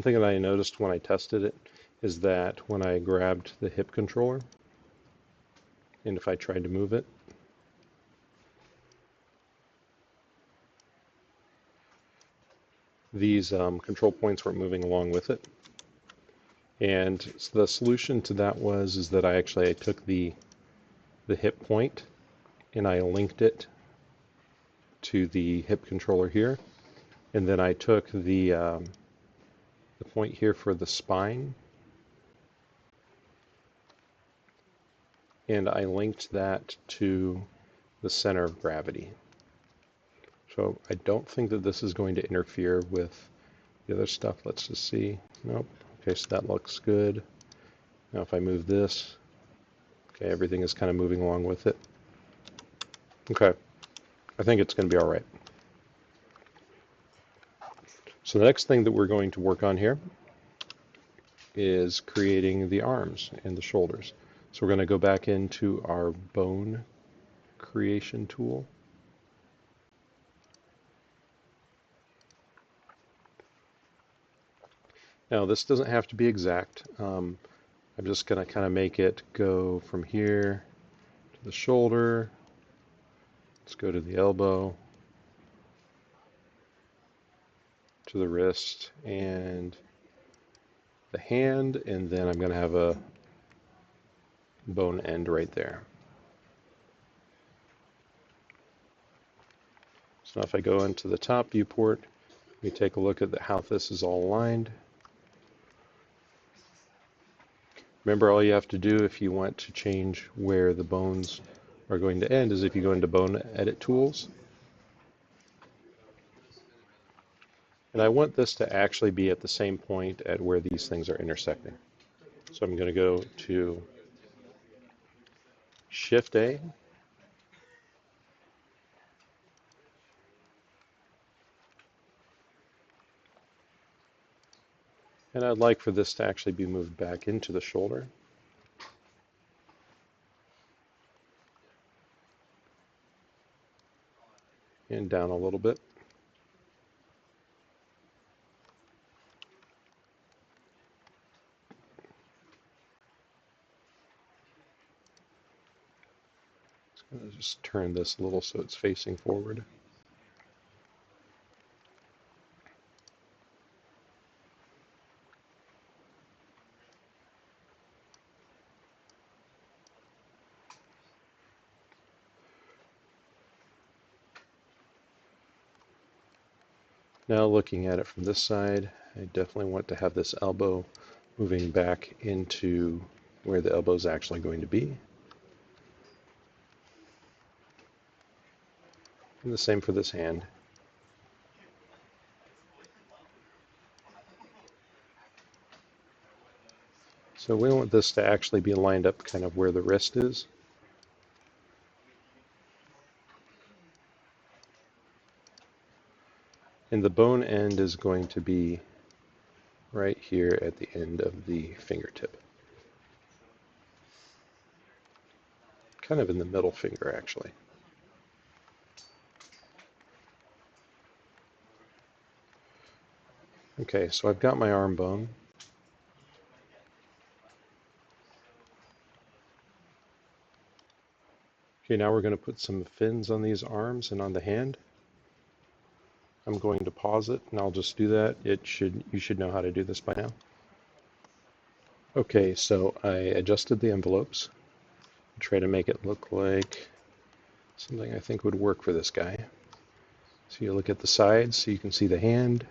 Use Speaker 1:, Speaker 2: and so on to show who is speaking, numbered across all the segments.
Speaker 1: one thing that I noticed when I tested it is that when I grabbed the hip controller, and if I tried to move it, these control points weren't moving along with it. And the solution to that is that I took the hip point and I linked it to the hip controller here, and then I took the point here for the spine and I linked that to the center of gravity. So I don't think that this is going to interfere with the other stuff. Let's just see. Nope. Okay, so that looks good. Now if I move this, okay, everything is kind of moving along with it. Okay, I think it's going to be all right. So the next thing that we're going to work on here is creating the arms and the shoulders. So we're going to go back into our bone creation tool. Now this doesn't have to be exact. I'm just going to kind of make it go from here to the shoulder. Let's go to the elbow, to the wrist, and the hand, and then I'm going to have a bone end right there. So now if I go into the top viewport, we take a look at how this is all aligned. Remember, all you have to do if you want to change where the bones are going to end is if you go into Bone Edit Tools. And I want this to actually be at the same point at where these things are intersecting. So I'm going to go to Shift A, and I'd like for this to actually be moved back into the shoulder. And down a little bit. I'm going to just turn this a little so it's facing forward. Now looking at it from this side, I definitely want to have this elbow moving back into where the elbow is actually going to be. And the same for this hand. So we want this to actually be lined up kind of where the wrist is. And the bone end is going to be right here at the end of the fingertip. Kind of in the middle finger, actually. Okay, so I've got my arm bone. Okay, now we're going to put some fins on these arms and on the hand. I'm going to pause it, and I'll just do that. You should know how to do this by now. Okay, so I adjusted the envelopes. Try to make it look like something I think would work for this guy. So you look at the sides, so you can see the hand,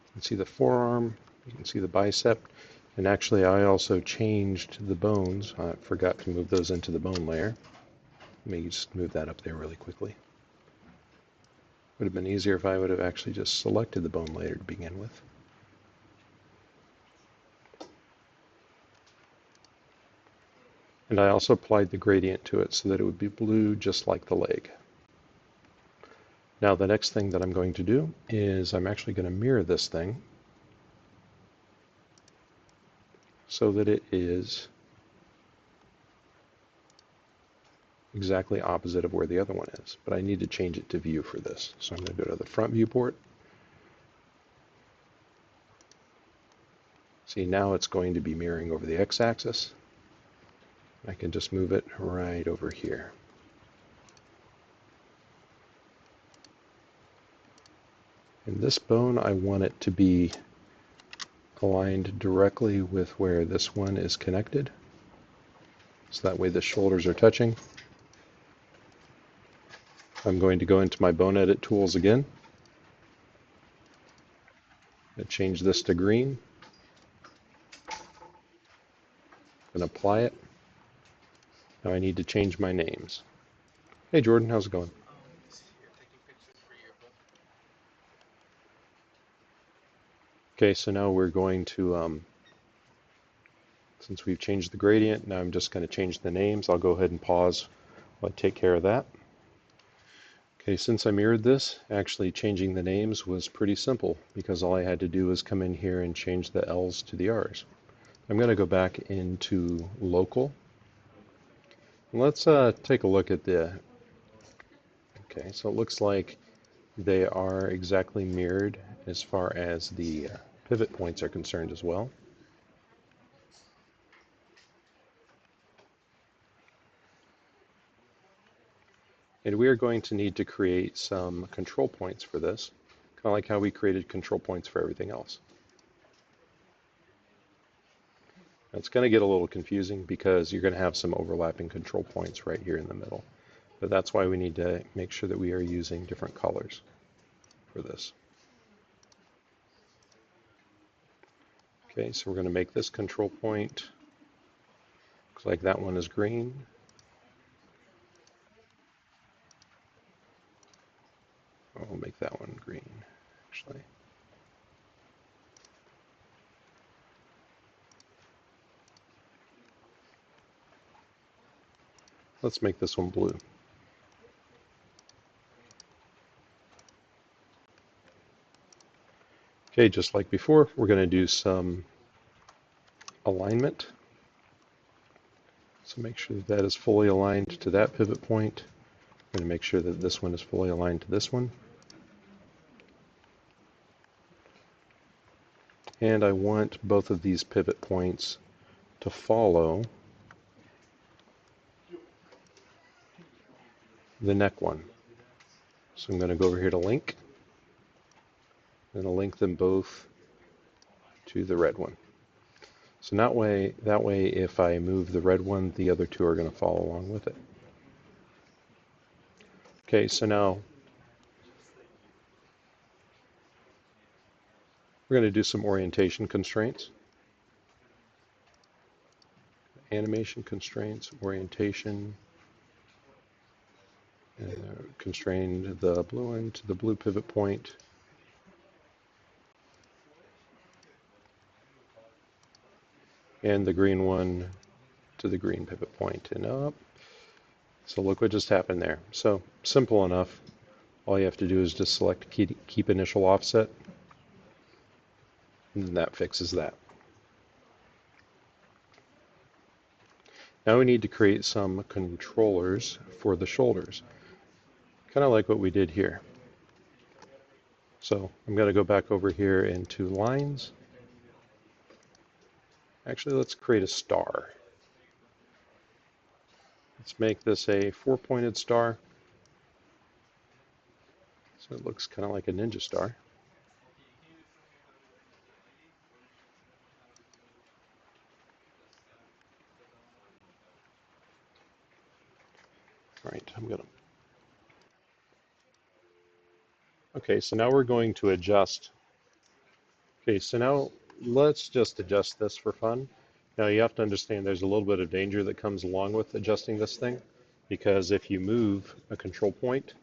Speaker 1: you can see the forearm, you can see the bicep, and actually I also changed the bones. I forgot to move those into the bone layer. Let me just move that up there really quickly. Would have been easier if I would have actually just selected the bone layer to begin with. And I also applied the gradient to it so that it would be blue just like the leg. Now the next thing that I'm going to do is I'm actually going to mirror this thing so that it is exactly opposite of where the other one is. But I need to change it to view for this. So I'm going to go to the front viewport. See, now it's going to be mirroring over the x-axis. I can just move it right over here. And this bone, I want it to be aligned directly with where this one is connected. So that way the shoulders are touching. I'm going to go into my bone edit tools again. And change this to green. And apply it. Now I need to change my names. Hey Jordan, how's it going? Okay, so now we're going to, since we've changed the gradient, now I'm just going to change the names. I'll go ahead and pause while I take care of that. Okay, since I mirrored this, actually changing the names was pretty simple because all I had to do was come in here and change the L's to the R's. I'm going to go back into local. Let's take a look at the, okay, so it looks like they are exactly mirrored as far as the pivot points are concerned as well. And we are going to need to create some control points for this, kind of like how we created control points for everything else. It's going to get a little confusing because you're going to have some overlapping control points right here in the middle. But that's why we need to make sure that we are using different colors for this. Okay, so we're going to make this control point. Looks like that one is green. Oh, we'll make that one green, actually. Let's make this one blue. Okay, just like before, we're going to do some alignment. So make sure that that is fully aligned to that pivot point. I'm going to make sure that this one is fully aligned to this one. And I want both of these pivot points to follow the neck one. So I'm going to go over here to link, and I'll link them both to the red one. So that way if I move the red one, the other two are going to follow along with it. Okay, so now we're going to do some orientation constraints. Animation constraints, orientation, constrain the blue one to the blue pivot point. And the green one to the green pivot point and up. So look what just happened there. So simple enough. All you have to do is just select keep initial offset, and that fixes that. Now we need to create some controllers for the shoulders, kind of like what we did here. So I'm going to go back over here into lines. Actually, let's create a star. Let's make this a 4-pointed star. So it looks kind of like a ninja star. All right, I'm going to. Okay, so now we're going to adjust. Okay, so now let's just adjust this for fun. Now you have to understand there's a little bit of danger that comes along with adjusting this thing, because if you move a control point,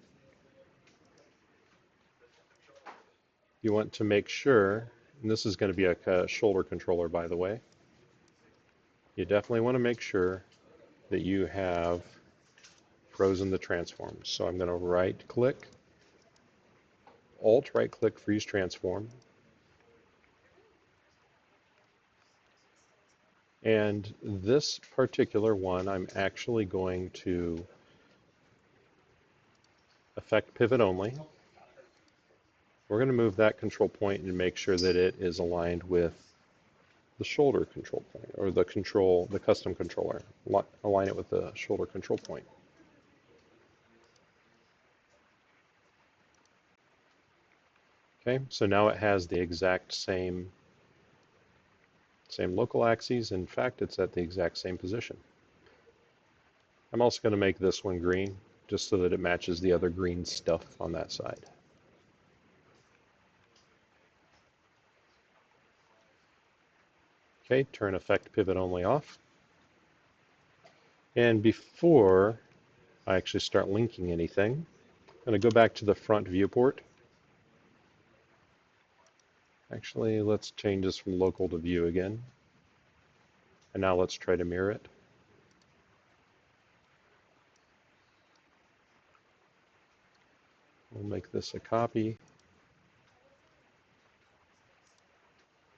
Speaker 1: you want to make sure, and this is going to be a shoulder controller by the way, you definitely want to make sure that you have frozen the transforms. So I'm going to right click, Alt right click, freeze transform. And this particular one, I'm actually going to affect pivot only. We're going to move that control point and make sure that it is aligned with the shoulder control point, or the custom controller. Align it with the shoulder control point. Okay, so now it has the exact same local axes. In fact, it's at the exact same position. I'm also going to make this one green, just so that it matches the other green stuff on that side. Okay, turn effect pivot only off. And before I actually start linking anything, I'm going to go back to the front viewport. Actually, let's change this from local to view again. And now let's try to mirror it. We'll make this a copy.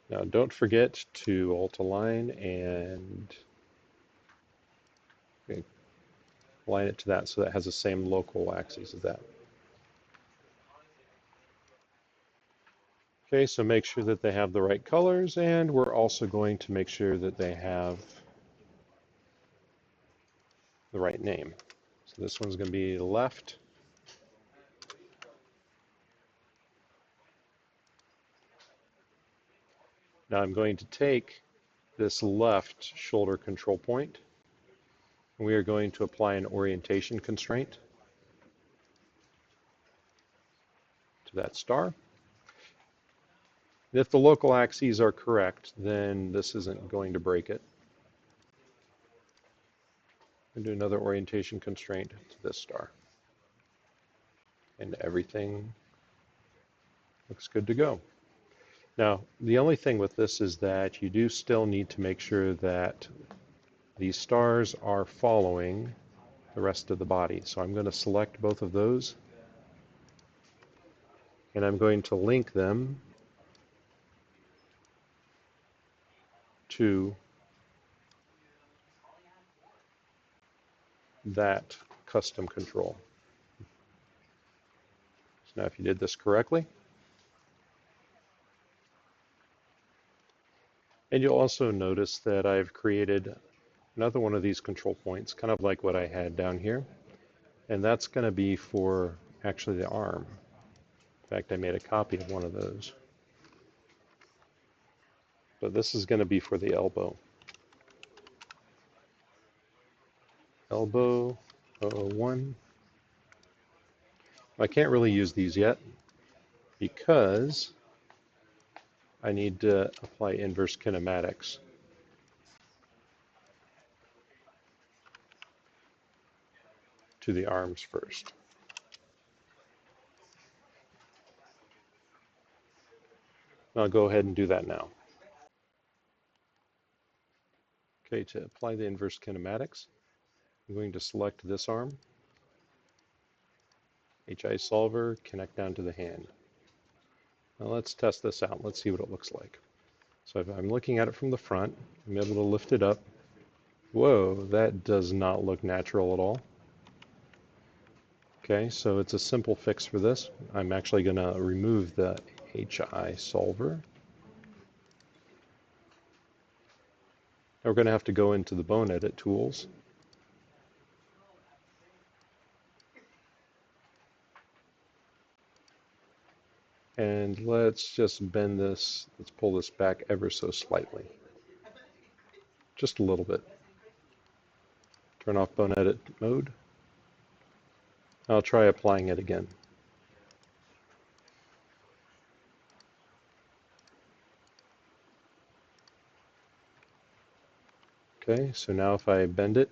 Speaker 1: Now don't forget to alt align and align it to that so that it has the same local axes as that. Okay, so make sure that they have the right colors, and we're also going to make sure that they have the right name. So this one's going to be left. Now I'm going to take this left shoulder control point, and we are going to apply an orientation constraint to that star. And if the local axes are correct, then this isn't going to break it. And do another orientation constraint to this star. And everything looks good to go. Now, the only thing with this is that you do still need to make sure that these stars are following the rest of the body. So I'm going to select both of those, and I'm going to link them to that custom control. So now if you did this correctly, and you'll also notice that I've created another one of these control points, kind of like what I had down here, and that's going to be for actually the arm. In fact, I made a copy of one of those. But this is going to be for the elbow. Elbow 001. I can't really use these yet because I need to apply inverse kinematics. To the arms first. I'll go ahead and do that now. Okay, to apply the inverse kinematics, I'm going to select this arm, HI solver, connect down to the hand. Now let's test this out. Let's see what it looks like. So if I'm looking at it from the front, I'm able to lift it up. Whoa, that does not look natural at all. Okay, so it's a simple fix for this. I'm actually going to remove the HI solver. Now we're going to have to go into the bone edit tools. And let's just bend this, let's pull this back ever so slightly. Just a little bit. Turn off bone edit mode. I'll try applying it again. Okay, so now if I bend it,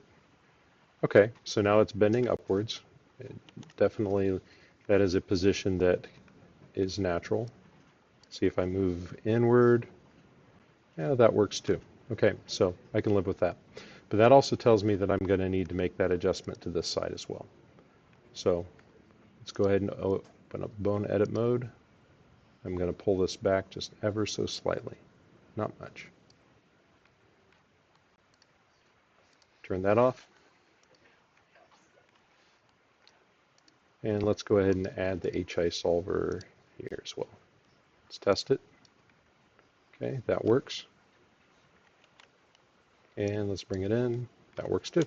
Speaker 1: okay, so now it's bending upwards. Definitely that is a position that is natural. See if I move inward, yeah, that works too. Okay, so I can live with that. But that also tells me that I'm going to need to make that adjustment to this side as well. So let's go ahead and open up bone edit mode. I'm going to pull this back just ever so slightly, not much. Turn that off. And let's go ahead and add the HI solver here as well. Let's test it. Okay, that works. And let's bring it in. That works too.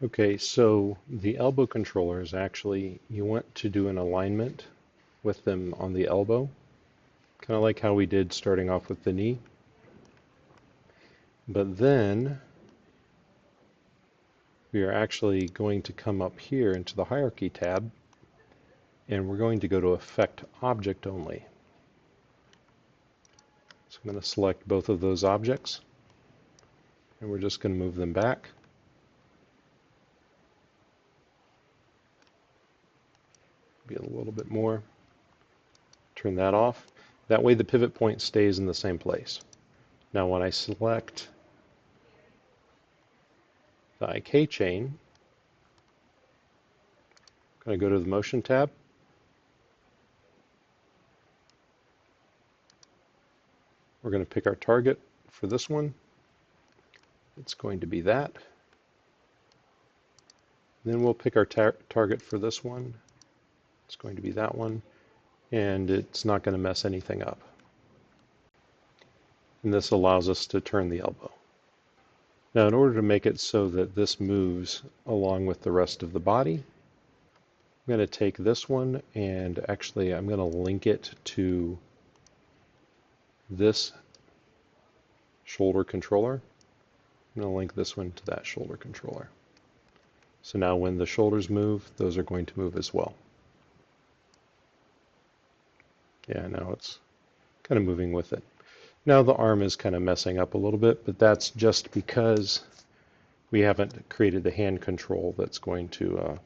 Speaker 1: Okay, so the elbow controllers actually, you want to do an alignment with them on the elbow, kind of like how we did starting off with the knee. But then we are actually going to come up here into the hierarchy tab, and we're going to go to Effect Object Only. So I'm going to select both of those objects, and we're just going to move them back. Be a little bit more. Turn that off. That way the pivot point stays in the same place. Now when I select the IK chain, I'm going to go to the Motion tab. We're going to pick our target for this one. It's going to be that. Then we'll pick our target for this one. It's going to be that one. And it's not going to mess anything up. And this allows us to turn the elbow. Now, in order to make it so that this moves along with the rest of the body, I'm going to take this one and actually I'm going to link it to this shoulder controller. I'm going to link this one to that shoulder controller. So now when the shoulders move, those are going to move as well. Yeah, now it's kind of moving with it. Now the arm is kind of messing up a little bit, but that's just because we haven't created the hand control that's going to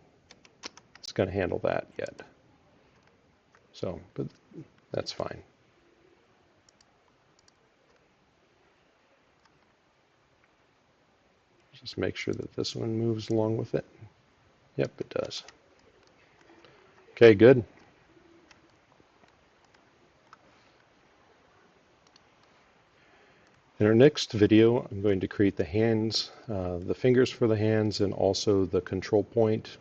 Speaker 1: handle that yet. So, but that's fine. Just make sure that this one moves along with it. Yep, it does. Okay, good. In our next video, I'm going to create the hands, the fingers for the hands, and also the control points,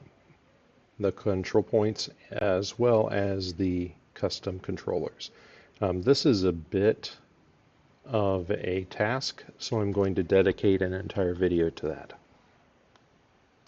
Speaker 1: as well as the custom controllers. This is a bit of a task, so I'm going to dedicate an entire video to that.